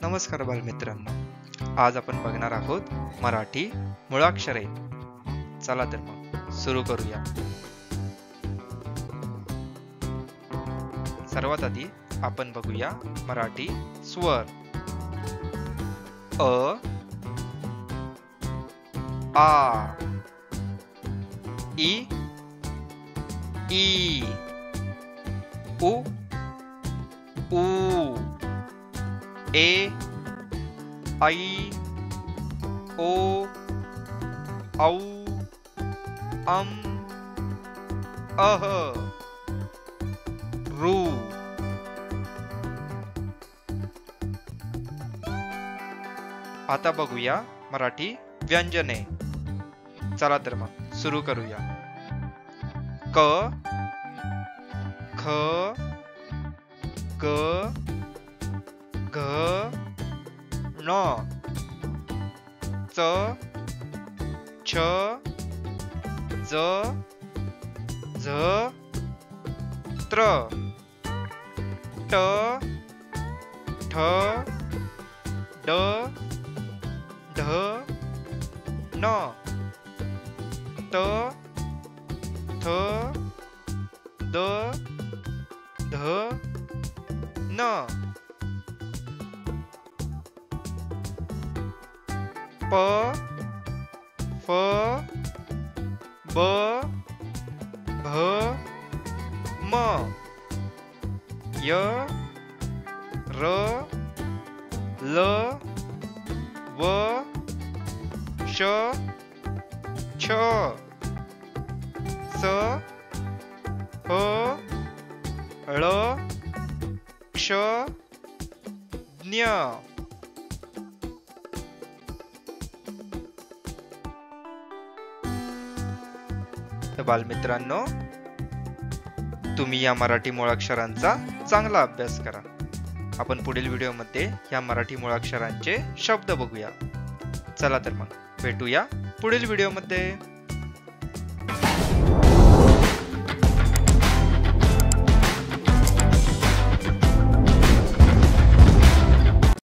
नमस्कार बालमित्रांनो, आज आपण बघणार आहोत मराठी मुळाक्षरे. चला तर मग सुरू करूया. सर्वात आधी आपण बघूया मराठी स्वर. अ, आ, इ, ई, उ, ऊ, ए, ऐ, ओ, औ, अम, अह, ऋ. आता बघूया मराठी व्यंजने. चला तर मग सुरू करूया. क, ख, ग, घ, ण, च, छ, ज, झ, त्र, ट, ठ, ड, ढ, ण, त, थ, द, ध, न. प, फ, ब, भ, म, य, र, ल, व, श, छ, स, ह, ळ, क्ष, ज्ञ. बालमित्रांनो, तुम्ही या मराठी मुळाक्षरांचा चांगला अभ्यास करा. आपण पुढील व्हिडिओमध्ये या मराठी मुळाक्षरांचे शब्द बघूया. चला तर मग भेटूया पुढील व्हिडिओमध्ये.